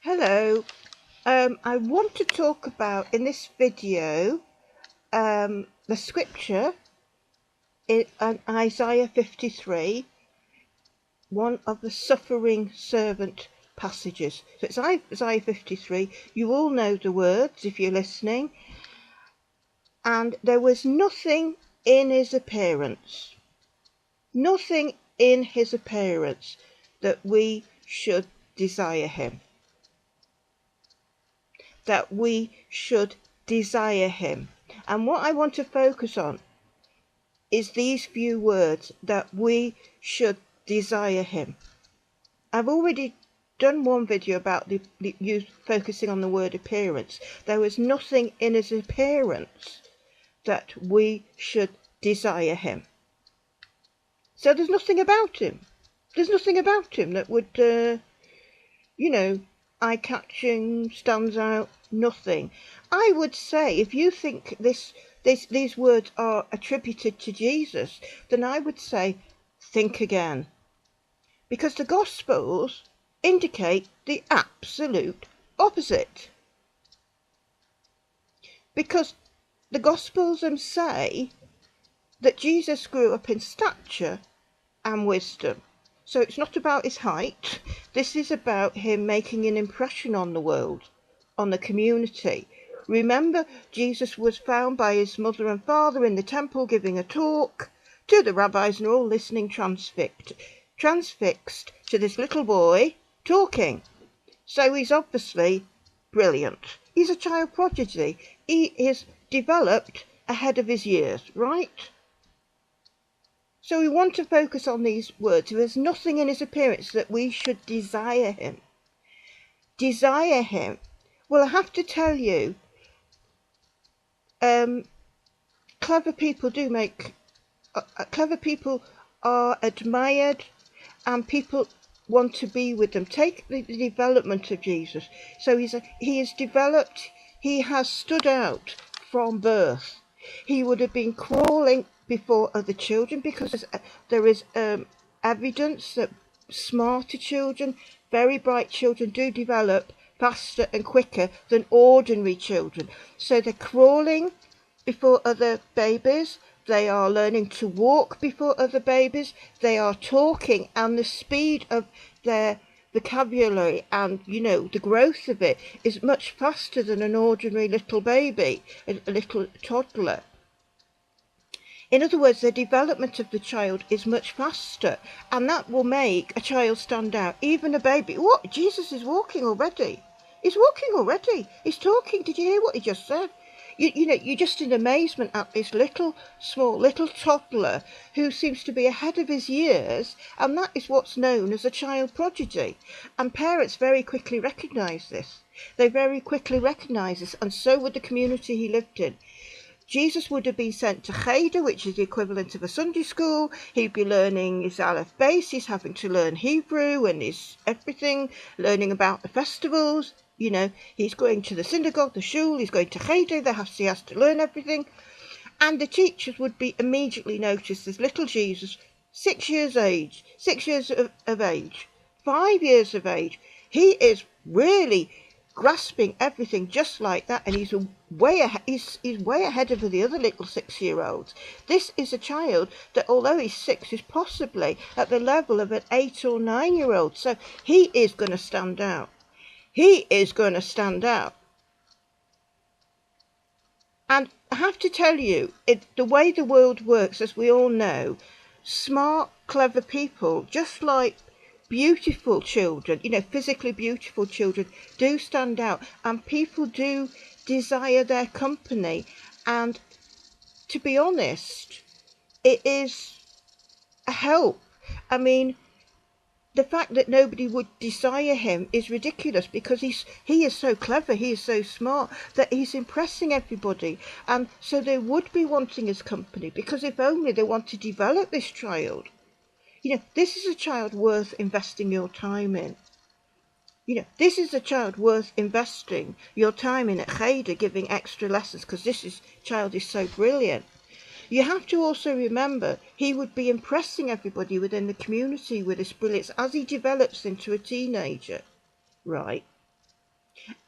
Hello, I want to talk about in this video the scripture in Isaiah 53, one of the suffering servant passages. So it's Isaiah 53. You all know the words if you're listening. And there was nothing in his appearance, nothing in his appearance that we should desire him. That we should desire him. And what I want to focus on is these few words, that we should desire him. I've already done one video about you focusing on the word appearance. There was nothing in his appearance that we should desire him. So there's nothing about him. There's nothing about him that would, eye-catching, stands out, nothing. I would say, if you think these words are attributed to Jesus, then I would say, think again. Because the Gospels indicate the absolute opposite. Because the Gospels say that Jesus grew up in stature and wisdom. So it's not about his height. This is about him making an impression on the world, on the community. Remember, Jesus was found by his mother and father in the temple giving a talk to the rabbis, and they're all listening transfixed to this little boy talking. So he's obviously brilliant. He's a child prodigy. He is developed ahead of his years, right? So we want to focus on these words. There's nothing in his appearance that we should desire him. Desire him. Well, I have to tell you, clever people are admired, and people want to be with them. Take the development of Jesus. So he is developed. He has stood out from birth. He would have been crawling before other children, because there is evidence that smarter children, very bright children, do develop faster and quicker than ordinary children. So they're crawling before other babies, they are learning to walk before other babies, they are talking, and the speed of their vocabulary and the growth of it is much faster than an ordinary little baby, a little toddler. In other words, the development of the child is much faster, and that will make a child stand out, even a baby. What? Jesus is walking already. He's walking already. He's talking. Did you hear what he just said? You're just in amazement at this small little toddler who seems to be ahead of his years, and that is what's known as a child prodigy. And parents very quickly recognise this. They very quickly recognise this, and so would the community he lived in. Jesus would have been sent to Cheder, which is the equivalent of a Sunday school. He'd be learning his Aleph base. He's having to learn Hebrew and his everything, learning about the festivals. He's going to the synagogue, the shul. He's going to Cheder. He has to learn everything. And the teachers would be immediately noticed as little Jesus, 6 years of age, 5 years of age. He is really grasping everything just like that, and he's way ahead of the other little 6-year-olds. This is a child that, although he's 6, is possibly at the level of an 8 or 9-year-old. So he is going to stand out. He is going to stand out. And I have to tell you, the way the world works, as we all know, smart, clever people, just like beautiful children, physically beautiful children, do stand out, and people do desire their company. And to be honest, it is a help. I mean, the fact that nobody would desire him is ridiculous, because he is so clever, he is so smart, that he's impressing everybody, and so they would be wanting his company, because if only they want to develop this child. This is a child worth investing your time in. This is a child worth investing your time in at Cheder, giving extra lessons, because child is so brilliant. You have to also remember, he would be impressing everybody within the community with his brilliance as he develops into a teenager, right?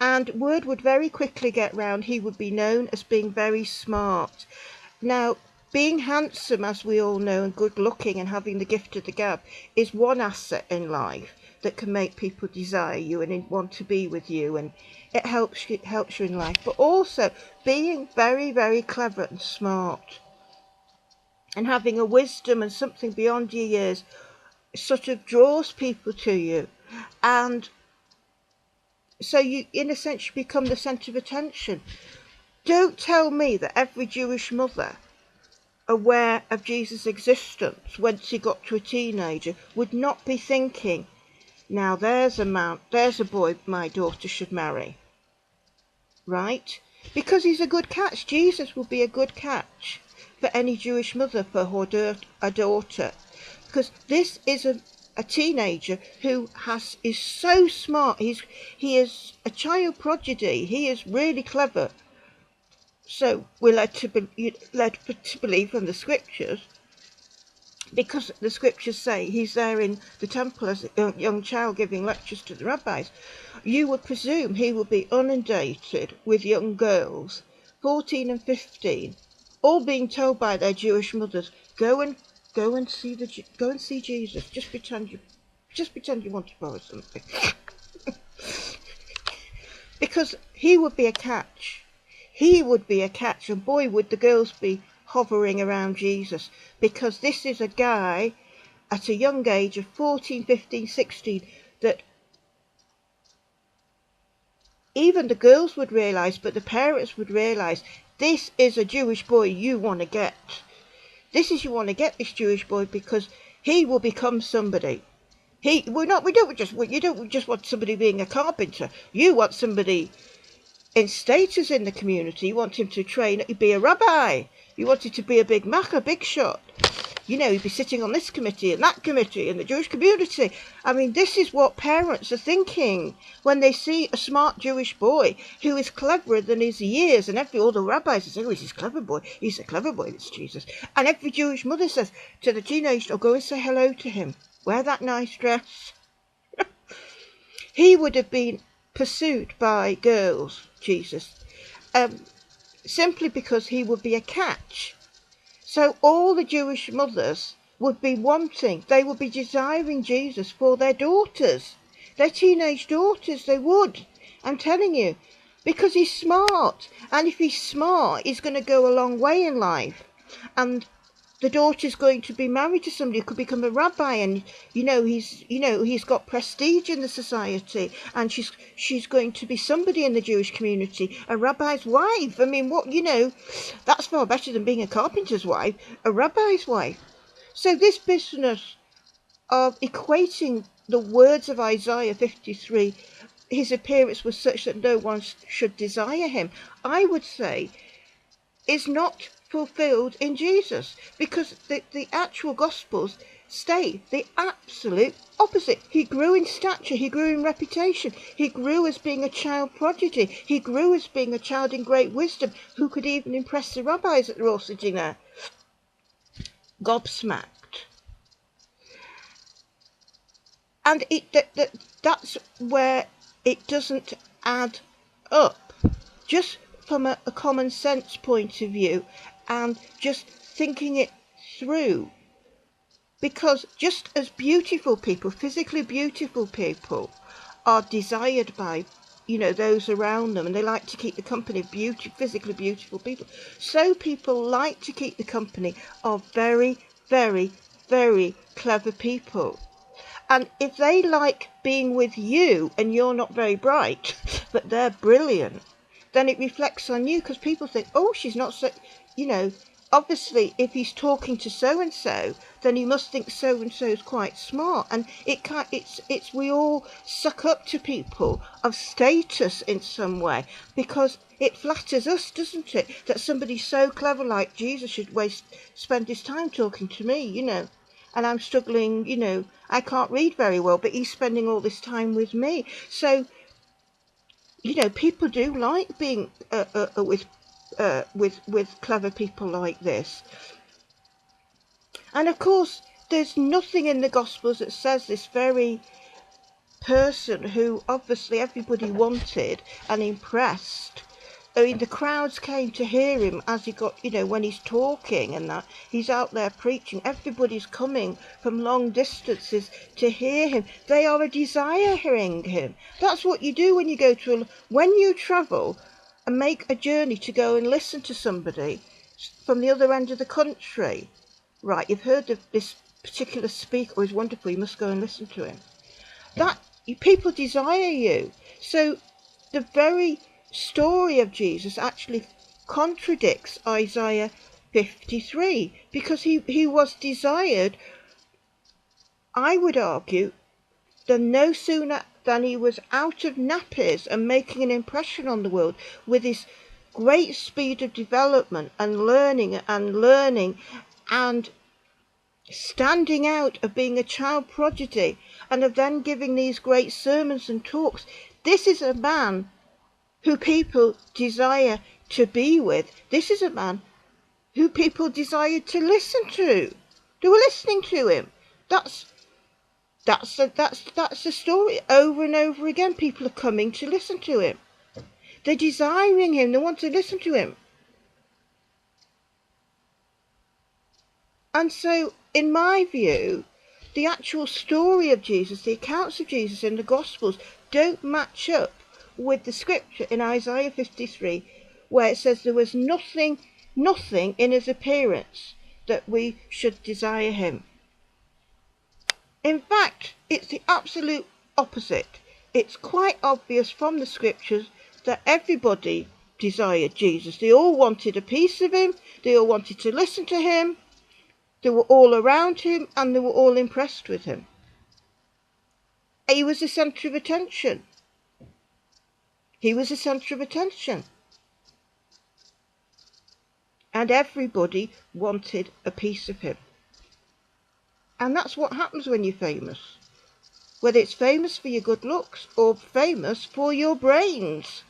And word would very quickly get round. He would be known as being very smart. Now, being handsome, as we all know, and good looking and having the gift of the gab is one asset in life that can make people desire you and want to be with you, and it helps you in life. But also being very, very clever and smart and having a wisdom and something beyond your years sort of draws people to you. And so you, in a sense, you become the centre of attention. Don't tell me that every Jewish mother aware of Jesus' existence once he got to a teenager would not be thinking, now there's a boy my daughter should marry. Right? Because he's a good catch. Jesus will be a good catch for any Jewish mother for her daughter. Because this is a teenager who is so smart. He is a child prodigy. He is really clever. So we're led to believe from the scriptures, because the scriptures say he's there in the temple as a young child giving lectures to the rabbis. You would presume he will be inundated with young girls, 14 and 15, all being told by their Jewish mothers, go and see Jesus. Just pretend you want to borrow something, because he would be a catch. He would be a catch, and boy would the girls be hovering around Jesus, because this is a guy at a young age of 14, 15, 16 that even the girls would realise, but the parents would realise, this is a Jewish boy you want to get. You want to get this Jewish boy because he will become somebody. You don't just want somebody being a carpenter. You want somebody in status in the community. You want him to train, be a rabbi. You want him to be a big macher, big shot. You know, he'd be sitting on this committee and that committee in the Jewish community. I mean, this is what parents are thinking when they see a smart Jewish boy who is cleverer than his years. And all the rabbis say, oh, he's a clever boy. He's a clever boy, this Jesus. And every Jewish mother says to the teenager, oh, go and say hello to him. Wear that nice dress. He would have been pursued by girls, Jesus, simply because he would be a catch. So all the Jewish mothers would be they would be desiring Jesus for their daughters, their teenage daughters. They would, I'm telling you, because he's smart. And if he's smart, he's going to go a long way in life. And the daughter's going to be married to somebody who could become a rabbi, and he's got prestige in the society, and she's going to be somebody in the Jewish community, a rabbi's wife. I mean, that's far better than being a carpenter's wife, a rabbi's wife. So this business of equating the words of Isaiah 53, his appearance was such that no one should desire him, I would say, is not fulfilled in Jesus, because the actual Gospels state the absolute opposite. He grew in stature, he grew in reputation, he grew as being a child prodigy, he grew as being a child in great wisdom, who could even impress the rabbis that were all sitting there gobsmacked. And that's where it doesn't add up, just from a common sense point of view, and just thinking it through. Because just as beautiful people, physically beautiful people, are desired by those around them, and they like to keep the company of physically beautiful people, so people like to keep the company of very, very, very clever people. And if they like being with you and you're not very bright, but they're brilliant, then it reflects on you, because people think, oh, she's not so, obviously if he's talking to so-and-so, then he must think so-and-so is quite smart. And we all suck up to people of status in some way, because it flatters us, doesn't it, that somebody so clever like Jesus should spend his time talking to me, and I'm struggling, I can't read very well, but he's spending all this time with me. So people do like being with clever people like this. And of course, there's nothing in the Gospels that says this very person who obviously everybody wanted and impressed. I mean, the crowds came to hear him as he got, when he's talking and that. He's out there preaching. Everybody's coming from long distances to hear him. They are desiring him. That's what you do when you go when you travel and make a journey to go and listen to somebody from the other end of the country. Right, you've heard of this particular speaker is wonderful, you must go and listen to him. That people desire you. So the very story of Jesus actually contradicts Isaiah 53, because he was desired, I would argue, no sooner than he was out of nappies and making an impression on the world with his great speed of development and learning and standing out of being a child prodigy and of then giving these great sermons and talks. This is a man who people desire to be with. This is a man who people desire to listen to. They were listening to him. That's the story over and over again. People are coming to listen to him. They're desiring him. They want to listen to him. And so, in my view, the actual story of Jesus, the accounts of Jesus in the Gospels, don't match up with the scripture in Isaiah 53, where it says there was nothing in his appearance that we should desire him. In fact, it's the absolute opposite. It's quite obvious from the scriptures that everybody desired Jesus. They all wanted a piece of him. They all wanted to listen to him. They were all around him and they were all impressed with him. He was the centre of attention. He was the centre of attention. And everybody wanted a piece of him. And that's what happens when you're famous. Whether it's famous for your good looks or famous for your brains.